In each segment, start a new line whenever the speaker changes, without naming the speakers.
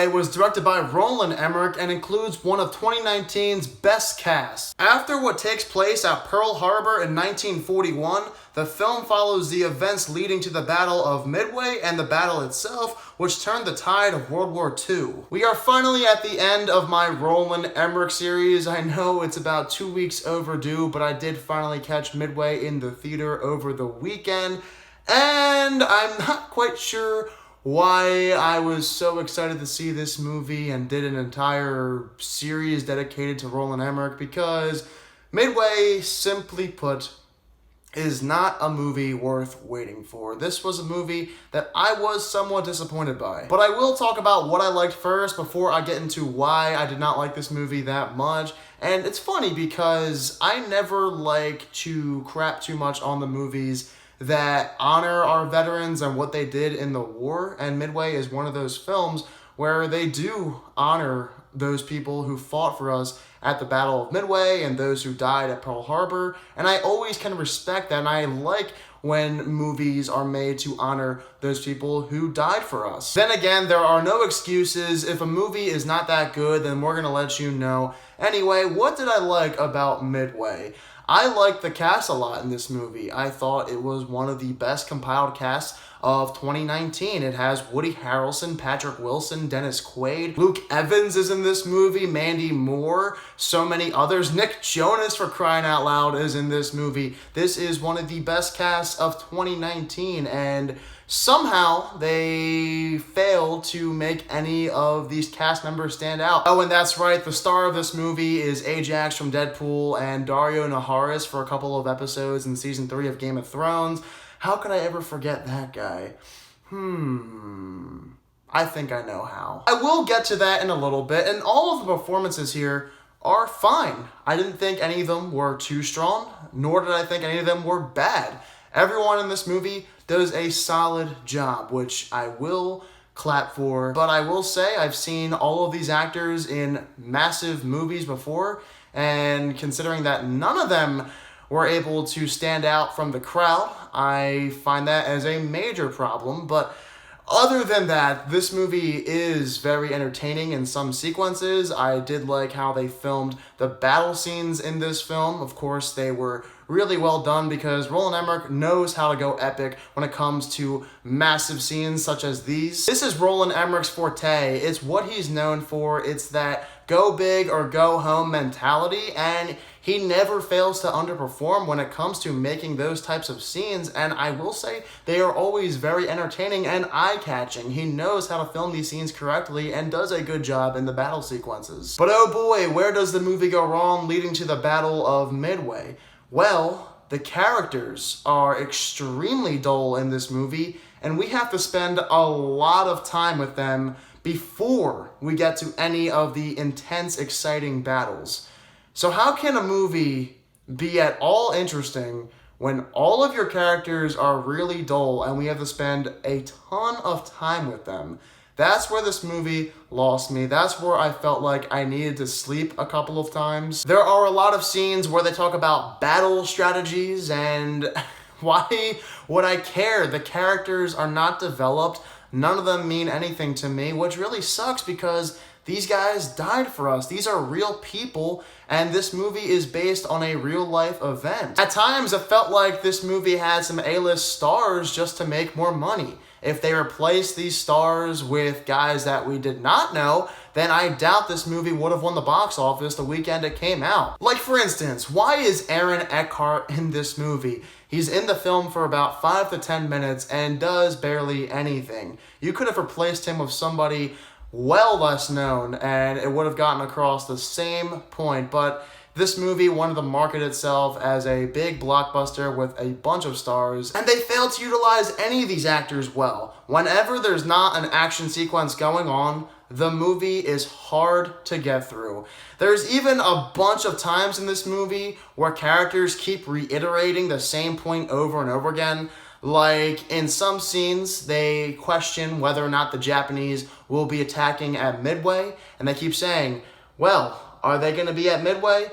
Midway was directed by Roland Emmerich and includes one of 2019's best casts. After what takes place at Pearl Harbor in 1941, the film follows the events leading to the Battle of Midway and the battle itself, which turned the tide of World War II. We are finally at the end of my Roland Emmerich series. I know it's about 2 weeks overdue, but I did finally catch Midway in the theater over the weekend, and I'm not quite sure why I was so excited to see this movie and did an entire series dedicated to Roland Emmerich, because Midway, simply put, is not a movie worth waiting for. This was a movie that I was somewhat disappointed by. But I will talk about what I liked first before I get into why I did not like this movie that much. And it's funny because I never like to crap too much on the movies that honor our veterans and what they did in the war, and Midway is one of those films where they do honor those people who fought for us at the Battle of Midway and those who died at Pearl Harbor, and I always kind of respect that, and I like when movies are made to honor those people who died for us. Then again, there are no excuses. If a movie is not that good, then we're gonna let you know. Anyway, what did I like about Midway? I liked the cast a lot in this movie. I thought it was one of the best compiled casts of 2019. It has Woody Harrelson, Patrick Wilson, Dennis Quaid, Luke Evans is in this movie, Mandy Moore, so many others. Nick Jonas, for crying out loud, is in this movie. This is one of the best casts of 2019, and somehow they failed to make any of these cast members stand out. Oh, and that's right, the star of this movie is Ajax from Deadpool and Dario Naharis for a couple of episodes in season 3 of Game of Thrones. How could I ever forget that guy? I think I know how. I will get to that in a little bit, and all of the performances here are fine. I didn't think any of them were too strong, nor did I think any of them were bad. Everyone in this movie does a solid job, which I will clap for. But I will say I've seen all of these actors in massive movies before, and considering that none of them were able to stand out from the crowd, I find that as a major problem. But other than that, this movie is very entertaining in some sequences. I did like how they filmed the battle scenes in this film. Of course, they were really well done because Roland Emmerich knows how to go epic when it comes to massive scenes such as these. This is Roland Emmerich's forte. It's what he's known for. It's that go big or go home mentality, and he never fails to underperform when it comes to making those types of scenes, and I will say they are always very entertaining and eye-catching. He knows how to film these scenes correctly and does a good job in the battle sequences. But oh boy, where does the movie go wrong leading to the Battle of Midway? Well, the characters are extremely dull in this movie, and we have to spend a lot of time with them before we get to any of the intense, exciting battles. So how can a movie be at all interesting when all of your characters are really dull and we have to spend a ton of time with them? That's where this movie lost me. That's where I felt like I needed to sleep a couple of times. There are a lot of scenes where they talk about battle strategies, and why would I care? The characters are not developed. None of them mean anything to me, which really sucks because these guys died for us. These are real people, and this movie is based on a real-life event. At times, it felt like this movie had some A-list stars just to make more money. If they replaced these stars with guys that we did not know, then I doubt this movie would have won the box office the weekend it came out. Like, for instance, why is Aaron Eckhart in this movie? He's in the film for about 5 to 10 minutes and does barely anything. You could have replaced him with somebody well less known, and it would have gotten across the same point, but this movie wanted to market itself as a big blockbuster with a bunch of stars, and they failed to utilize any of these actors well. Whenever there's not an action sequence going on, the movie is hard to get through. There's even a bunch of times in this movie where characters keep reiterating the same point over and over again. Like, in some scenes, they question whether or not the Japanese will be attacking at Midway, and they keep saying, well, are they going to be at Midway?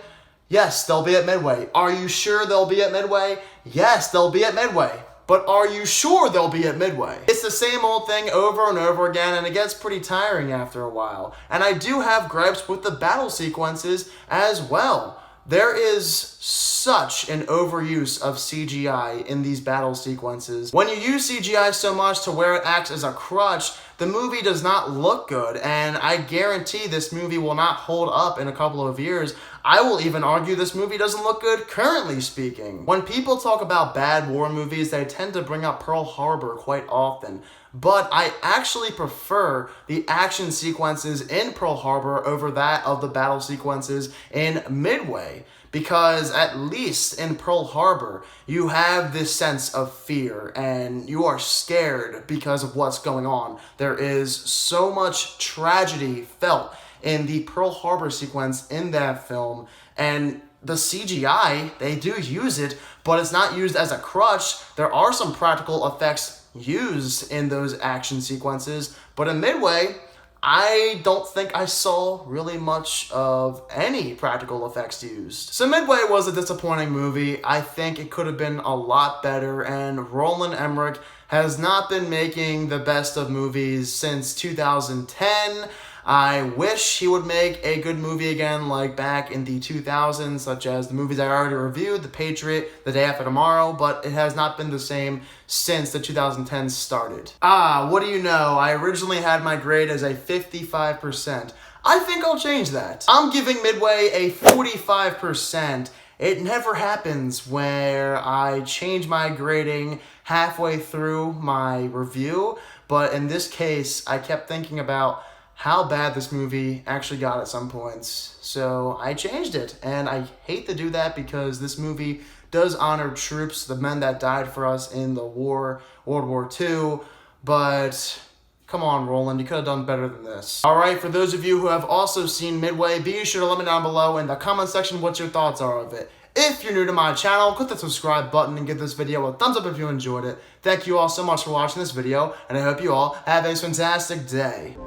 Yes, they'll be at Midway. Are you sure they'll be at Midway? Yes, they'll be at Midway. but are you sure they'll be at Midway? It's the same old thing over and over again, and it gets pretty tiring after a while. And I do have gripes with the battle sequences as well. There is such an overuse of CGI in these battle sequences. When you use CGI so much to where it acts as a crutch, the movie does not look good, and I guarantee this movie will not hold up in a couple of years. I will even argue this movie doesn't look good currently speaking. When people talk about bad war movies, they tend to bring up Pearl Harbor quite often. But I actually prefer the action sequences in Pearl Harbor over that of the battle sequences in Midway. Because at least in Pearl Harbor, you have this sense of fear and you are scared because of what's going on. There is so much tragedy felt in the Pearl Harbor sequence in that film, and the CGI, they do use it, but it's not used as a crutch. There are some practical effects used in those action sequences, but in Midway, I don't think I saw really much of any practical effects used. So Midway was a disappointing movie. I think it could have been a lot better, and Roland Emmerich has not been making the best of movies since 2010. I wish he would make a good movie again like back in the 2000s, such as the movies I already reviewed, The Patriot, The Day After Tomorrow, but it has not been the same since the 2010s started. What do you know? I originally had my grade as a 55%. I think I'll change that. I'm giving Midway a 45%. It never happens where I change my grading halfway through my review, but in this case, I kept thinking about how bad this movie actually got at some points. So I changed it, and I hate to do that because this movie does honor troops, the men that died for us in the war, World War II, but come on, Roland, you could have done better than this. Alright, for those of you who have also seen Midway, be sure to let me down below in the comment section what your thoughts are of it. If you're new to my channel, click the subscribe button and give this video a thumbs up if you enjoyed it. Thank you all so much for watching this video, and I hope you all have a fantastic day.